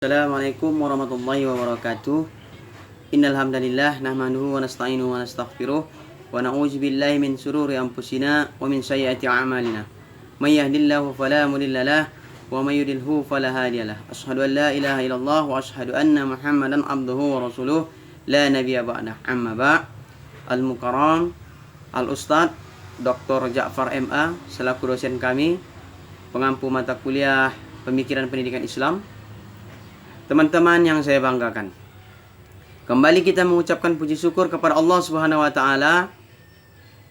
Assalamualaikum warahmatullahi wabarakatuh. Innal hamdalillah nahmaduhu wa nasta'inuhu wa nastaghfiruh wa na'udzu billahi min shururi anfusina wa min sayyiati a'malina. May yahdihillahu fala mudilla lahu wa may yudlilhu fala hadiya lahu. Asyhadu an la ilaha illallah wa asyhadu anna Muhammadan abduhu wa rasuluh la nabiyya ba'dah. Amma ba' al-mukarram al-ustadz Dr. Ja'far MA selaku dosen kami pengampu mata kuliah Pemikiran Pendidikan Islam. Teman-teman yang saya banggakan, kembali kita mengucapkan puji syukur kepada Allah Subhanahu wa taala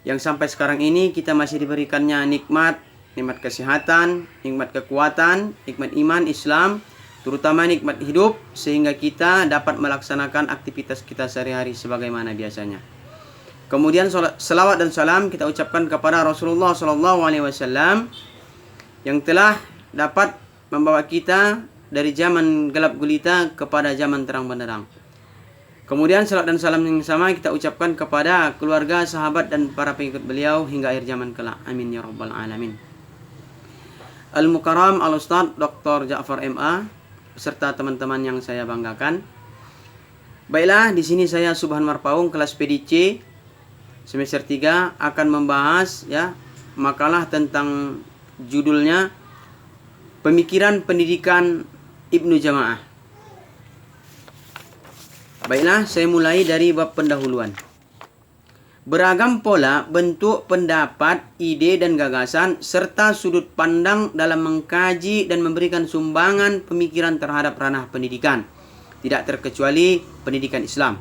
yang sampai sekarang ini kita masih diberikannya nikmat kesehatan, nikmat kekuatan, nikmat iman Islam, terutama nikmat hidup sehingga kita dapat melaksanakan aktivitas kita sehari-hari sebagaimana biasanya. Kemudian selawat dan salam kita ucapkan kepada Rasulullah SAW yang telah dapat membawa kita dari zaman gelap gulita kepada zaman terang benderang. Kemudian salat dan salam yang sama kita ucapkan kepada keluarga, sahabat dan para pengikut beliau hingga akhir zaman kelak. Amin ya rabbal alamin. Al-Mukarram Al-Ustadz Dr. Ja'far MA beserta teman-teman yang saya banggakan. Baiklah, di sini saya Subhan Marpaung kelas PDC semester 3 akan membahas makalah tentang judulnya Pemikiran Pendidikan Ibnu Jama'ah. Baiklah, saya mulai dari bab pendahuluan. Beragam pola, bentuk, pendapat, ide dan gagasan serta sudut pandang dalam mengkaji dan memberikan sumbangan pemikiran terhadap ranah pendidikan, tidak terkecuali pendidikan Islam.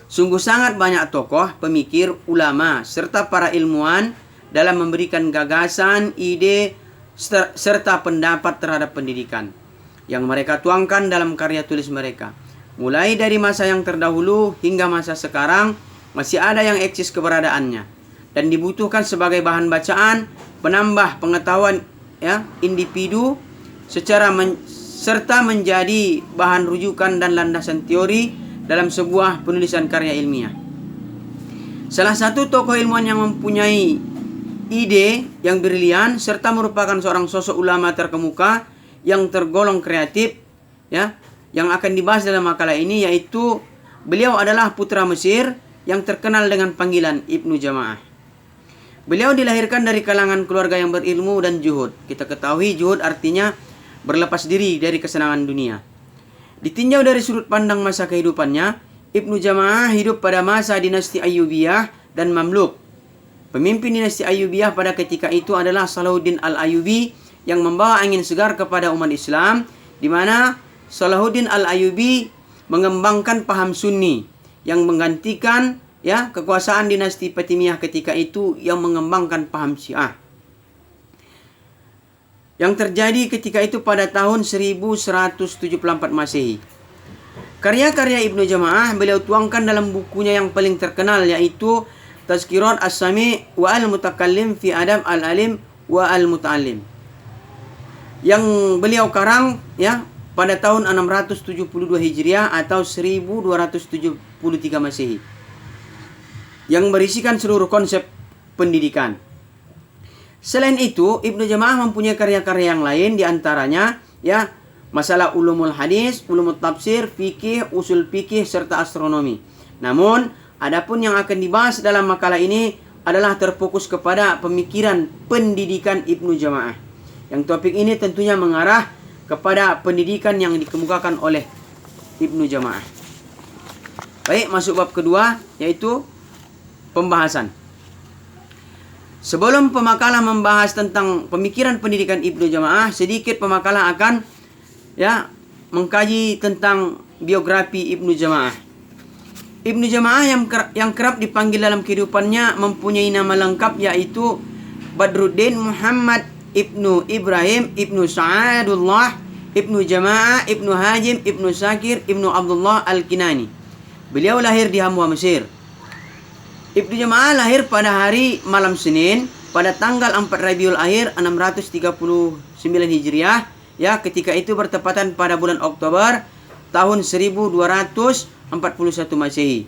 Sungguh sangat banyak tokoh, pemikir, ulama serta para ilmuwan dalam memberikan gagasan, ide serta pendapat terhadap pendidikan yang mereka tuangkan dalam karya tulis mereka. Mulai dari masa yang terdahulu hingga masa sekarang masih ada yang eksis keberadaannya dan dibutuhkan sebagai bahan bacaan, penambah pengetahuan individu serta menjadi bahan rujukan dan landasan teori dalam sebuah penulisan karya ilmiah. Salah satu tokoh ilmuwan yang mempunyai ide yang brilian serta merupakan seorang sosok ulama terkemuka yang tergolong kreatif yang akan dibahas dalam makalah ini, yaitu beliau adalah putra Mesir yang terkenal dengan panggilan Ibnu Jama'ah. Beliau dilahirkan dari kalangan keluarga yang berilmu dan zuhud. Kita ketahui zuhud artinya berlepas diri dari kesenangan dunia. Ditinjau dari sudut pandang masa kehidupannya, Ibnu Jama'ah hidup pada masa dinasti Ayyubiyah dan Mamluk. Pemimpin dinasti Ayyubiyah pada ketika itu adalah Salahuddin Al-Ayyubi yang membawa angin segar kepada umat Islam, di mana Salahuddin Al-Ayyubi mengembangkan paham Sunni yang menggantikan kekuasaan dinasti Fatimiyah ketika itu yang mengembangkan paham Syiah. Yang terjadi ketika itu pada tahun 1174 Masehi. Karya-karya Ibnu Jama'ah beliau tuangkan dalam bukunya yang paling terkenal, yaitu Tazkirat As-Sami' wa Al-Mutakallim fi Adab Al-Alim wa Al-Muta'allim, yang beliau karang pada tahun 672 Hijriah atau 1273 Masehi, yang berisikan seluruh konsep pendidikan. Selain itu, Ibnu Jama'ah mempunyai karya-karya yang lain, diantaranya masalah ulumul hadis, ulumul tafsir, fikih, usul fikih serta astronomi. Namun adapun yang akan dibahas dalam makalah ini adalah terfokus kepada pemikiran pendidikan Ibnu Jama'ah. Yang topik ini tentunya mengarah kepada pendidikan yang dikemukakan oleh Ibnu Jama'ah. Baik, masuk bab kedua, yaitu pembahasan. Sebelum pemakalah membahas tentang pemikiran pendidikan Ibnu Jama'ah, sedikit pemakalah akan mengkaji tentang biografi Ibnu Jama'ah. Ibnu Jama'ah yang kerap dipanggil dalam kehidupannya mempunyai nama lengkap, yaitu Badruddin Muhammad Ibnu Ibrahim Ibnu Sa'adullah Ibnu Jama'ah Ibnu Hajim Ibnu Sakir Ibnu Abdullah Al-Kinani. Beliau lahir di Hamwa, Mesir. Ibnu Jama'ah lahir pada hari malam Senin pada tanggal 4 Rabiul Akhir 639 Hijriah, ketika itu bertepatan pada bulan Oktober tahun 1241 Masehi.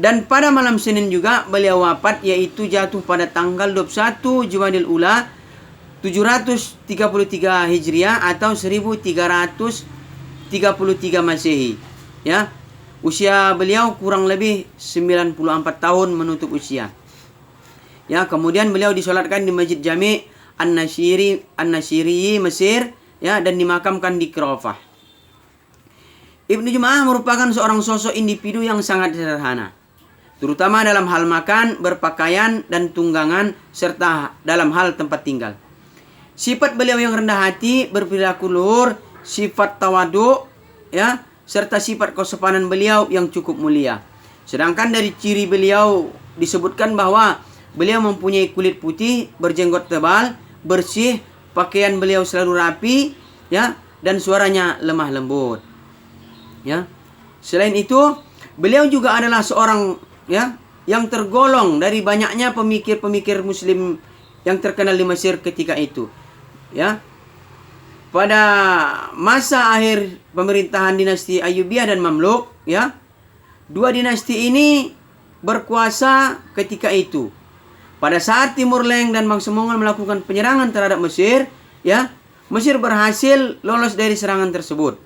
Dan pada malam Senin juga beliau wafat, yaitu jatuh pada tanggal 21 Jumadil Ula 733 Hijriah atau 1300 33 Masehi. Ya. Usia beliau kurang lebih 94 tahun menutup usia. Ya, kemudian beliau disolatkan di Masjid Jami' An-Nasyiri Mesir, ya, dan dimakamkan di Qirafah. Ibnu Jum'ah merupakan seorang sosok individu yang sangat sederhana, terutama dalam hal makan, berpakaian, dan tunggangan, serta dalam hal tempat tinggal. Sifat beliau yang rendah hati, berperilaku luhur, sifat tawadu, ya, serta sifat kesopanan beliau yang cukup mulia. Sedangkan dari ciri beliau disebutkan bahwa beliau mempunyai kulit putih, berjenggot tebal, bersih, pakaian beliau selalu rapi, ya, dan suaranya lemah lembut. Ya. Selain itu, beliau juga adalah seorang, ya, yang tergolong dari banyaknya pemikir-pemikir muslim yang terkenal di Mesir ketika itu. Ya. Pada masa akhir pemerintahan dinasti Ayyubiyah dan Mamluk, ya, dua dinasti ini berkuasa ketika itu. Pada saat Timur Leng dan bangsa Mongol melakukan penyerangan terhadap Mesir, ya, Mesir berhasil lolos dari serangan tersebut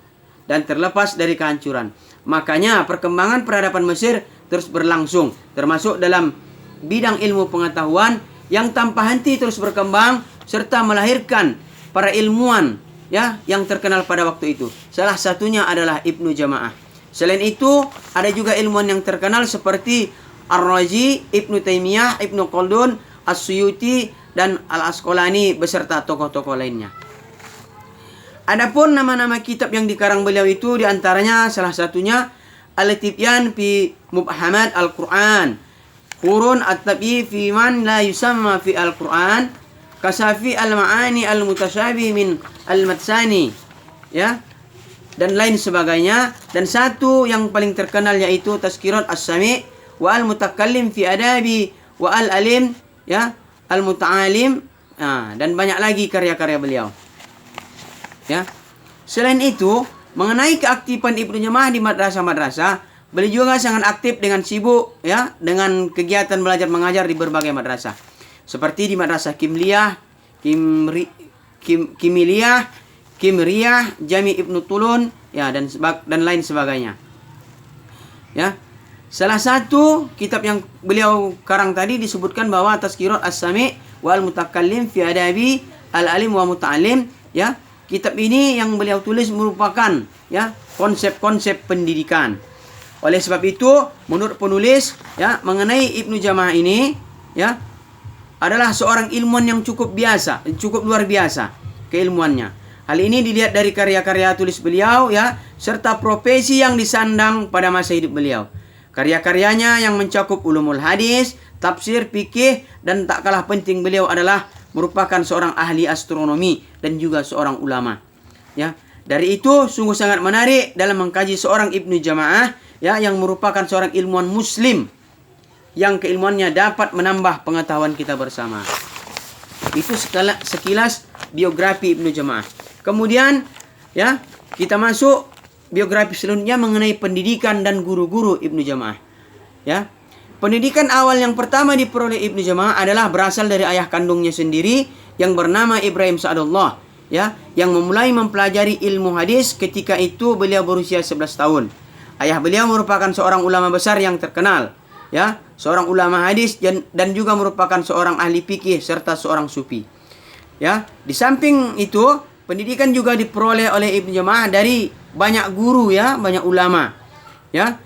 dan terlepas dari kehancuran. Makanya perkembangan peradaban Mesir terus berlangsung, termasuk dalam bidang ilmu pengetahuan yang tanpa henti terus berkembang serta melahirkan para ilmuwan, ya, yang terkenal pada waktu itu. Salah satunya adalah Ibnu Jamaah. Selain itu, ada juga ilmuwan yang terkenal seperti Ar-Razi, Ibnu Taimiyah, Ibnu Khaldun, As-Suyuti, dan Al-Asqalani beserta tokoh-tokoh lainnya. Adapun nama-nama kitab yang dikarang beliau itu diantaranya salah satunya Al-Tibyan fi Mubhamat Al-Quran, Qurun At-Tabi fi man la yusamma fi Al-Quran, Kasafi Al-Ma'ani Al-Mutasyabi min Al-Matsani, ya, dan lain sebagainya. Dan satu yang paling terkenal yaitu Tazkirat As-Sami' wa Al-Mutakallim fi Adabi wa Al-Alim, ya, Al-Muta'alim, dan banyak lagi karya-karya beliau. Ya. Selain itu, mengenai keaktifan Ibnu Jamaah di madrasah-madrasah, beliau juga sangat aktif dengan sibuk, ya, dengan kegiatan belajar mengajar di berbagai madrasah. Seperti di Madrasah Kimliyah, Kimriyah, Jami Ibnu Tulun, ya, dan lain sebagainya. Ya. Salah satu kitab yang beliau karang tadi disebutkan bahwa Tazkirat As-Sami' wa Al-Mutakallim fi Adabi Al-Alim wa Muta'alim, ya. Kitab ini yang beliau tulis merupakan, ya, konsep-konsep pendidikan. Oleh sebab itu, menurut penulis, ya, mengenai Ibnu Jamaah ini, ya, adalah seorang ilmuwan yang cukup luar biasa keilmuannya. Hal ini dilihat dari karya-karya tulis beliau, ya, serta profesi yang disandang pada masa hidup beliau. Karya-karyanya yang mencakup ulumul hadis, tafsir, fikih, dan tak kalah penting beliau adalah merupakan seorang ahli astronomi dan juga seorang ulama. Ya, dari itu sungguh sangat menarik dalam mengkaji seorang Ibnu Jamaah, ya, yang merupakan seorang ilmuwan muslim yang keilmuannya dapat menambah pengetahuan kita bersama. Itu sekilas biografi Ibnu Jamaah. Kemudian, ya, kita masuk biografi selanjutnya mengenai pendidikan dan guru-guru Ibnu Jamaah. Ya. Pendidikan awal yang pertama diperoleh Ibnu Jamaah adalah berasal dari ayah kandungnya sendiri yang bernama Ibrahim Sa'dullah, ya, yang memulai mempelajari ilmu hadis ketika itu beliau berusia 11 tahun. Ayah beliau merupakan seorang ulama besar yang terkenal, ya, seorang ulama hadis dan juga merupakan seorang ahli fikih serta seorang sufi. Ya, di samping itu, pendidikan juga diperoleh oleh Ibnu Jamaah dari banyak guru, ya, banyak ulama. Ya.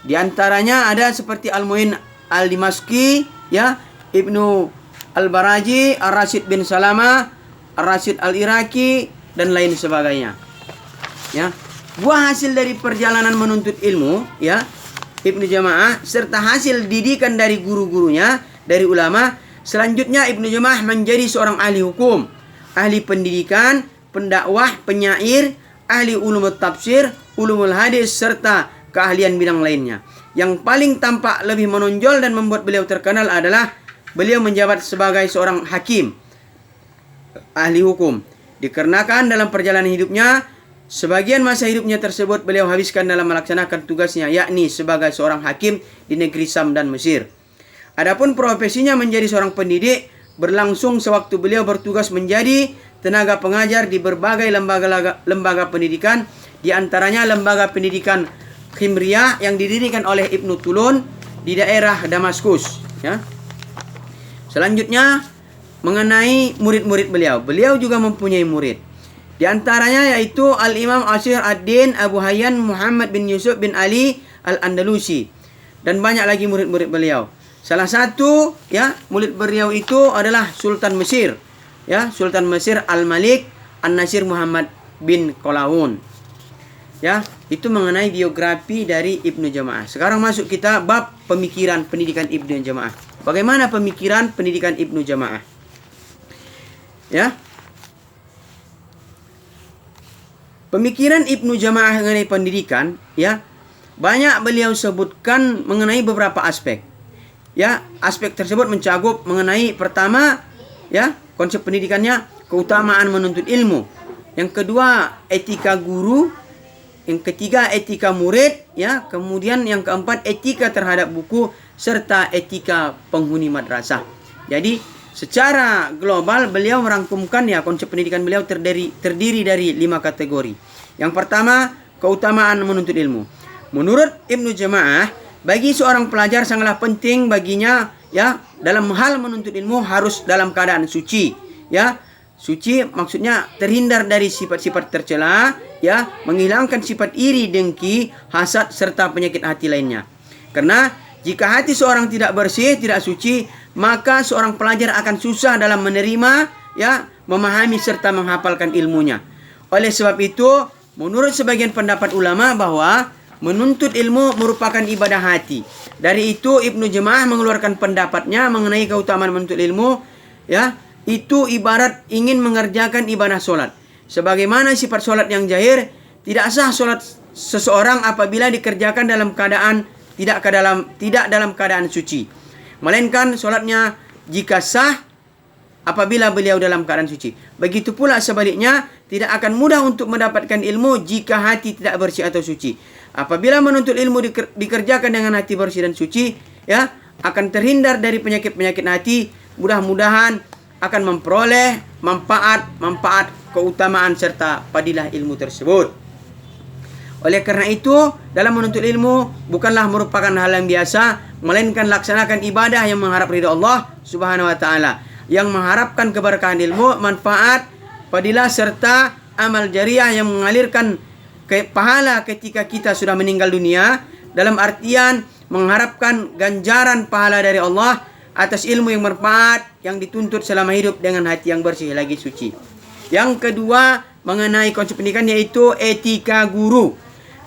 Di antaranya ada seperti Al-Mu'in Al-Dimashqi, ya, Ibnu Al-Baraji, Ar-Rasyid bin Salama, Ar-Rasyid Al-Iraqi, dan lain sebagainya. Ya. Buah hasil dari perjalanan menuntut ilmu, ya, Ibnu Jamaah serta hasil didikan dari guru-gurunya, dari ulama, selanjutnya Ibnu Jamaah menjadi seorang ahli hukum, ahli pendidikan, pendakwah, penyair, ahli ulumul tafsir, ulumul hadis, serta keahlian bidang lainnya. Yang paling tampak lebih menonjol dan membuat beliau terkenal adalah beliau menjabat sebagai seorang hakim, ahli hukum. Dikarenakan dalam perjalanan hidupnya, sebagian masa hidupnya tersebut beliau habiskan dalam melaksanakan tugasnya, yakni sebagai seorang hakim di negeri Sam dan Mesir. Adapun profesinya menjadi seorang pendidik, berlangsung sewaktu beliau bertugas menjadi tenaga pengajar di berbagai lembaga pendidikan, di antaranya lembaga pendidikan Khimriyah yang didirikan oleh Ibnu Tulun di daerah Damaskus, ya. Selanjutnya mengenai murid-murid beliau. Beliau juga mempunyai murid. Di antaranya yaitu Al-Imam Ashir Ad-Din Abu Hayyan Muhammad bin Yusuf bin Ali Al-Andalusi, dan banyak lagi murid-murid beliau. Salah satu ya murid beliau itu adalah Sultan Mesir, ya, Sultan Mesir Al-Malik An-Nasir Muhammad bin Qalaun. Ya, itu mengenai biografi dari Ibnu Jamaah. Sekarang masuk kita bab pemikiran pendidikan Ibnu Jamaah. Bagaimana pemikiran pendidikan Ibnu Jamaah? Ya. Pemikiran Ibnu Jamaah mengenai pendidikan, ya, banyak beliau sebutkan mengenai beberapa aspek. Ya, aspek tersebut mencakup mengenai pertama, ya, konsep pendidikannya keutamaan menuntut ilmu. Yang kedua, etika guru. Yang ketiga, etika murid, ya. Kemudian yang keempat, etika terhadap buku serta etika penghuni madrasah. Jadi, secara global beliau merangkumkan ya konsep pendidikan beliau terdiri dari 5 kategori. Yang pertama, keutamaan menuntut ilmu. Menurut Ibnu Jamaah, bagi seorang pelajar sangatlah penting baginya ya dalam hal menuntut ilmu harus dalam keadaan suci, ya. Suci maksudnya terhindar dari sifat-sifat tercela, ya, menghilangkan sifat iri, dengki, hasad serta penyakit hati lainnya. Karena jika hati seorang tidak bersih, tidak suci, maka seorang pelajar akan susah dalam menerima, ya, memahami serta menghafalkan ilmunya. Oleh sebab itu, menurut sebagian pendapat ulama bahwa menuntut ilmu merupakan ibadah hati. Dari itu Ibnu Jamaah mengeluarkan pendapatnya mengenai keutamaan menuntut ilmu, ya, itu ibarat ingin mengerjakan ibadah solat. Sebagaimana sifat solat yang zahir, tidak sah solat seseorang apabila dikerjakan dalam keadaan tidak dalam keadaan suci. Melainkan solatnya jika sah apabila beliau dalam keadaan suci. Begitu pula sebaliknya, tidak akan mudah untuk mendapatkan ilmu jika hati tidak bersih atau suci. Apabila menuntut ilmu dikerjakan dengan hati bersih dan suci, ya, akan terhindar dari penyakit-penyakit hati. Mudah-mudahan akan memperoleh manfaat keutamaan serta fadilah ilmu tersebut. Oleh karena itu, dalam menuntut ilmu bukanlah merupakan hal yang biasa, melainkan laksanakan ibadah yang mengharap ridha Allah Subhanahu wa taala, yang mengharapkan keberkahan ilmu, manfaat, fadilah serta amal jariah yang mengalirkan pahala ketika kita sudah meninggal dunia, dalam artian mengharapkan ganjaran pahala dari Allah atas ilmu yang bermanfaat yang dituntut selama hidup dengan hati yang bersih lagi suci. Yang kedua, mengenai konsep pendidikan yaitu etika guru.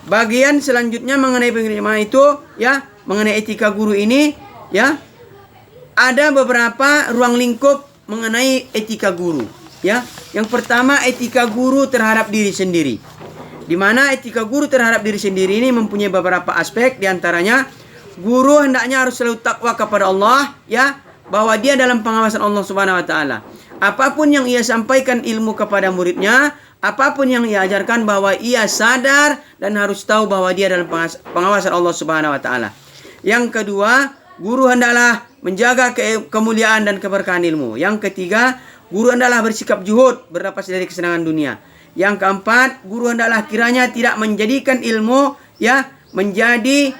Bagian selanjutnya mengenai pendidikan itu, ya, mengenai etika guru ini, ya, ada beberapa ruang lingkup mengenai etika guru, ya. Yang pertama, etika guru terhadap diri sendiri. Di mana etika guru terhadap diri sendiri ini mempunyai beberapa aspek, diantaranya guru hendaknya harus selalu takwa kepada Allah, ya, bahwa dia dalam pengawasan Allah Subhanahu wa taala. Apapun yang ia sampaikan ilmu kepada muridnya, apapun yang ia ajarkan, bahwa ia sadar dan harus tahu bahwa dia dalam pengawasan Allah Subhanahu wa taala. Yang kedua, guru hendaklah menjaga kemuliaan dan keberkahan ilmu. Yang ketiga, guru hendaklah bersikap juhud, berlepas dari kesenangan dunia. Yang keempat, guru hendaklah kiranya tidak menjadikan ilmu, ya, menjadi,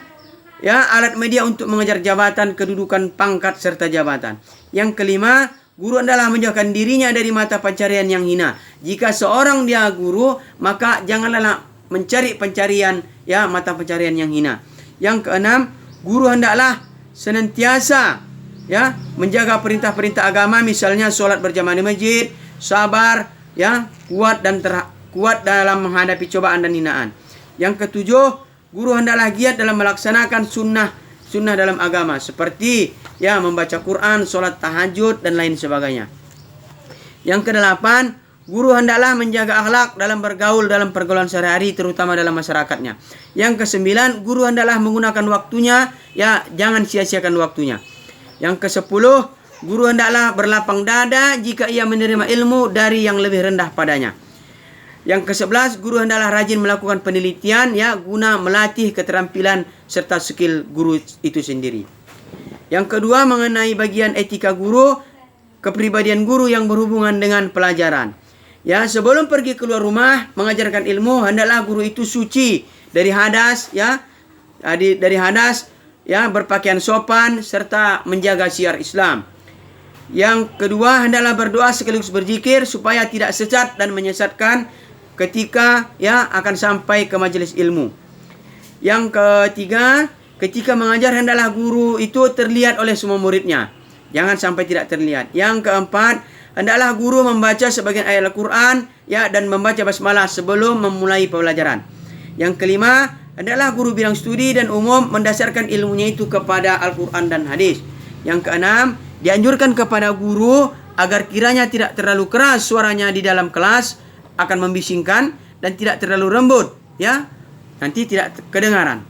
ya, alat media untuk mengejar jabatan, kedudukan, pangkat serta jabatan. Yang kelima, guru hendaklah menjauhkan dirinya dari mata pencarian yang hina. Jika seorang dia guru, maka janganlah mencari pencarian, ya, mata pencarian yang hina. Yang keenam, guru hendaklah senantiasa, ya, menjaga perintah-perintah agama, misalnya sholat berjamaah di masjid, sabar, ya, kuat dalam menghadapi cobaan dan hinaan. Yang ketujuh, guru hendaklah giat dalam melaksanakan sunnah dalam agama, seperti, ya, membaca Quran, sholat tahajud dan lain sebagainya. Yang kedelapan, guru hendaklah menjaga akhlak dalam bergaul dalam pergaulan sehari-hari, terutama dalam masyarakatnya. Yang kesembilan, guru hendaklah menggunakan waktunya, ya, jangan sia-siakan waktunya. Yang kesepuluh, guru hendaklah berlapang dada jika ia menerima ilmu dari yang lebih rendah padanya. Yang ke-11, guru hendaklah rajin melakukan penelitian, ya, guna melatih keterampilan serta skill guru itu sendiri. Yang kedua, mengenai bagian etika guru, kepribadian guru yang berhubungan dengan pelajaran. Ya, sebelum pergi keluar rumah mengajarkan ilmu, hendaklah guru itu suci dari hadas, ya, dari hadas, ya, berpakaian sopan serta menjaga syiar Islam. Yang kedua, hendaklah berdoa sekaligus berzikir supaya tidak sesat dan menyesatkan ketika, ya, akan sampai ke majelis ilmu. Yang ketiga, ketika mengajar hendaklah guru itu terlihat oleh semua muridnya. Jangan sampai tidak terlihat. Yang keempat, hendaklah guru membaca sebagian ayat Al-Quran, ya, dan membaca basmalah sebelum memulai pembelajaran. Yang kelima, hendaklah guru bidang studi dan umum mendasarkan ilmunya itu kepada Al-Quran dan hadis. Yang keenam, dianjurkan kepada guru agar kiranya tidak terlalu keras suaranya di dalam kelas, akan membisingkan, dan tidak terlalu lembut, ya, nanti tidak kedengaran.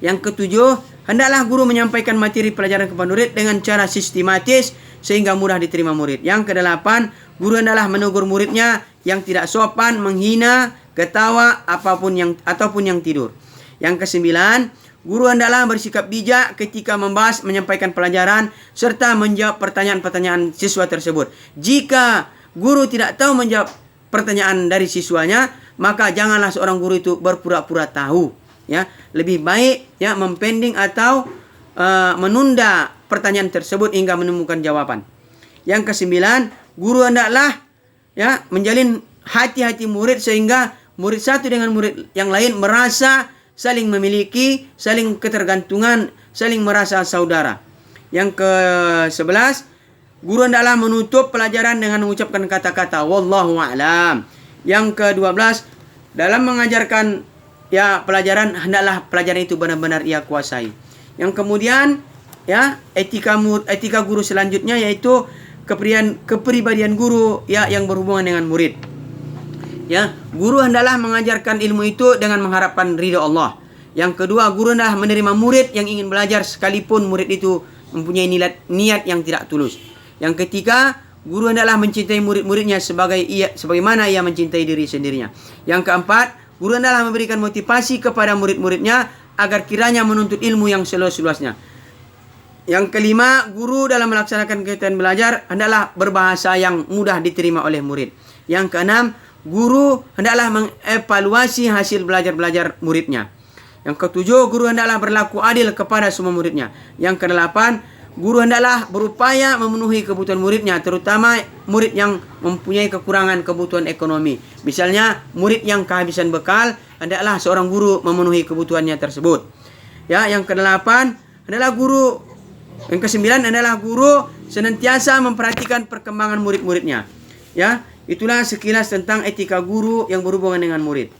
Yang ketujuh, hendaklah guru menyampaikan materi pelajaran kepada murid dengan cara sistematis sehingga mudah diterima murid. Yang kedelapan, guru hendaklah menegur muridnya yang tidak sopan, menghina, ketawa, ataupun yang tidur. Yang kesembilan, guru hendaklah bersikap bijak ketika membahas, menyampaikan pelajaran serta menjawab pertanyaan-pertanyaan siswa tersebut. Jika guru tidak tahu menjawab pertanyaan dari siswanya, maka janganlah seorang guru itu berpura-pura tahu. Ya, lebih baik, ya, mempending atau menunda pertanyaan tersebut hingga menemukan jawaban. Yang kesembilan, guru hendaklah, ya, menjalin hati-hati murid sehingga murid satu dengan murid yang lain merasa saling memiliki, saling ketergantungan, saling merasa saudara. Yang ke-11, guru hendaklah menutup pelajaran dengan mengucapkan kata-kata wallahu a'lam. Yang ke-12, dalam mengajarkan, ya, pelajaran hendaklah pelajaran itu benar-benar ia kuasai. Yang kemudian, ya, etika guru selanjutnya yaitu kepribadian guru, ya, yang berhubungan dengan murid. Ya, guru hendaklah mengajarkan ilmu itu dengan mengharapkan ridha Allah. Yang kedua, guru hendaklah menerima murid yang ingin belajar sekalipun murid itu mempunyai niat yang tidak tulus. Yang ketiga, guru hendaklah mencintai murid-muridnya sebagaimana ia mencintai diri sendirinya. Yang keempat, guru hendaklah memberikan motivasi kepada murid-muridnya agar kiranya menuntut ilmu yang seluas-luasnya. Yang kelima, guru dalam melaksanakan kegiatan belajar hendaklah berbahasa yang mudah diterima oleh murid. Yang keenam, guru hendaklah mengevaluasi hasil belajar muridnya. Yang ketujuh, guru hendaklah berlaku adil kepada semua muridnya. Yang kedelapan, guru hendaklah berupaya memenuhi kebutuhan muridnya, terutama murid yang mempunyai kekurangan kebutuhan ekonomi. Misalnya, murid yang kehabisan bekal, hendaklah seorang guru memenuhi kebutuhannya tersebut. Ya, yang kedelapan adalah guru. Yang kesembilan adalah guru senantiasa memperhatikan perkembangan murid-muridnya. Ya, itulah sekilas tentang etika guru yang berhubungan dengan murid.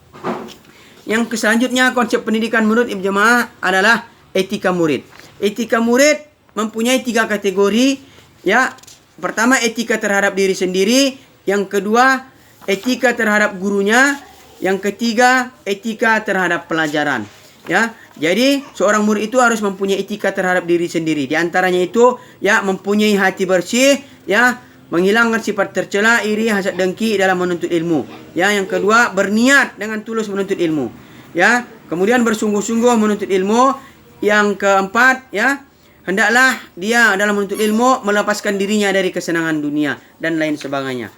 Yang selanjutnya, konsep pendidikan menurut Ibnu Jamaah adalah etika murid. Etika murid mempunyai 3 kategori, ya. Pertama, etika terhadap diri sendiri. Yang kedua, etika terhadap gurunya. Yang ketiga, etika terhadap pelajaran, ya. Jadi seorang murid itu harus mempunyai etika terhadap diri sendiri. Di antaranya itu, ya, mempunyai hati bersih, ya, menghilangkan sifat tercela, iri, hasad, dengki dalam menuntut ilmu. Ya, yang kedua, berniat dengan tulus menuntut ilmu. Ya, kemudian bersungguh-sungguh menuntut ilmu. Yang keempat, ya, hendaklah dia dalam menuntut ilmu melepaskan dirinya dari kesenangan dunia dan lain sebagainya.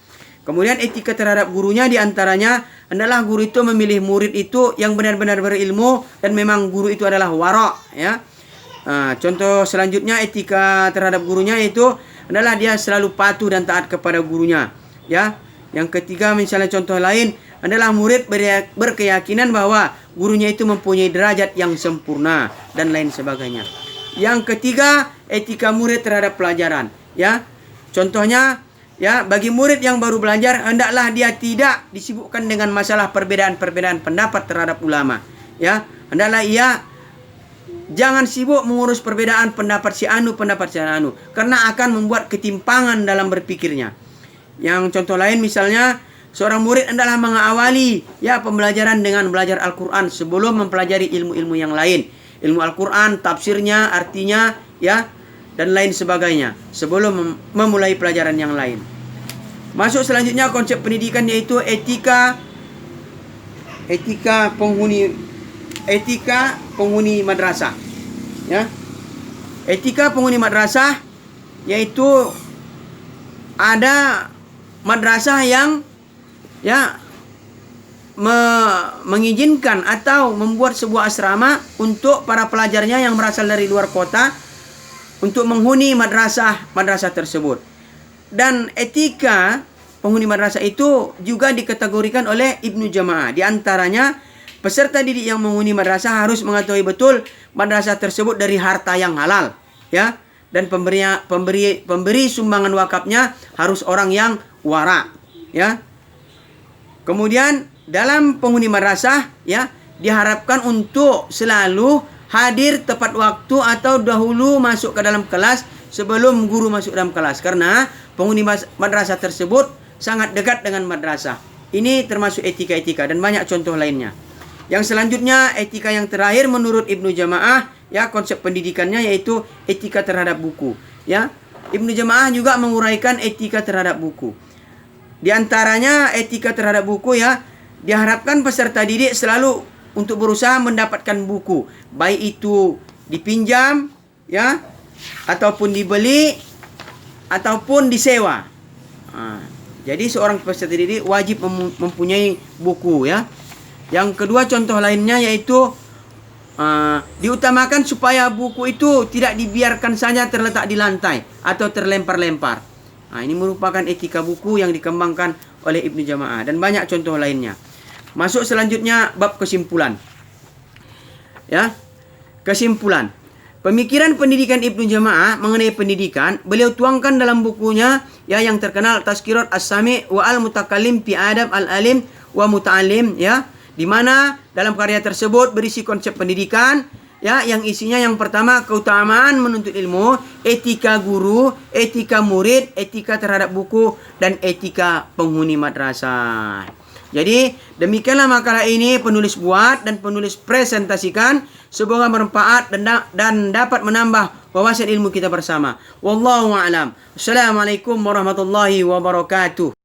Kemudian etika terhadap gurunya diantaranya hendaklah guru itu memilih murid itu yang benar-benar berilmu dan memang guru itu adalah wara', ya. Contoh selanjutnya etika terhadap gurunya itu adalah dia selalu patuh dan taat kepada gurunya, ya. Yang ketiga, misalnya contoh lain adalah murid berkeyakinan bahwa gurunya itu mempunyai derajat yang sempurna dan lain sebagainya. Yang ketiga, etika murid terhadap pelajaran, ya. Contohnya, ya, bagi murid yang baru belajar hendaklah dia tidak disibukkan dengan masalah perbedaan-perbedaan pendapat terhadap ulama, ya. Hendaklah ia jangan sibuk mengurus perbedaan pendapat si anu karena akan membuat ketimpangan dalam berpikirnya. Yang contoh lain misalnya, seorang murid hendaklah mengawali, ya, pembelajaran dengan belajar Al-Qur'an sebelum mempelajari ilmu-ilmu yang lain. Ilmu Al-Qur'an, tafsirnya, artinya, ya, dan lain sebagainya sebelum memulai pelajaran yang lain. Masuk selanjutnya konsep pendidikan yaitu etika penghuni madrasah, ya. Etika penghuni madrasah yaitu ada madrasah yang ya mengizinkan atau membuat sebuah asrama untuk para pelajarnya yang berasal dari luar kota untuk menghuni madrasah tersebut. Dan etika penghuni madrasah itu juga dikategorikan oleh Ibnu Jamaah. Di antaranya peserta didik yang menghuni madrasah harus mengetahui betul madrasah tersebut dari harta yang halal, ya. Dan pemberi sumbangan wakafnya harus orang yang wara, ya. Kemudian dalam penghuni madrasah ya diharapkan untuk selalu hadir tepat waktu atau dahulu masuk ke dalam kelas sebelum guru masuk dalam kelas, karena penghuni madrasah tersebut sangat dekat dengan madrasah. Ini termasuk etika-etika dan banyak contoh lainnya. Yang selanjutnya etika yang terakhir menurut Ibnu Jamaah ya, konsep pendidikannya yaitu etika terhadap buku, ya. Ibnu Jamaah juga menguraikan etika terhadap buku. Di antaranya etika terhadap buku ya, diharapkan peserta didik selalu untuk berusaha mendapatkan buku, baik itu dipinjam ya, ataupun dibeli ataupun disewa. Jadi seorang peserta didik wajib mempunyai buku ya. Yang kedua contoh lainnya yaitu diutamakan supaya buku itu tidak dibiarkan saja terletak di lantai atau terlempar-lempar. Ini merupakan etika buku yang dikembangkan oleh Ibnu Jamaah dan banyak contoh lainnya. Masuk selanjutnya bab kesimpulan. Ya. Kesimpulan. Pemikiran pendidikan Ibnu Jamaah mengenai pendidikan beliau tuangkan dalam bukunya ya yang terkenal Tazkirat As-Sami' wa Al-Mutakallim fi Adab Al-Alim wa Muta'allim ya, di mana dalam karya tersebut berisi konsep pendidikan ya, yang isinya yang pertama keutamaan menuntut ilmu, etika guru, etika murid, etika terhadap buku, dan etika penghuni madrasah. Jadi demikianlah makalah ini penulis buat dan penulis presentasikan. Semoga bermanfaat dan dapat menambah wawasan ilmu kita bersama. Wallahu a'lam. Assalamualaikum warahmatullahi wabarakatuh.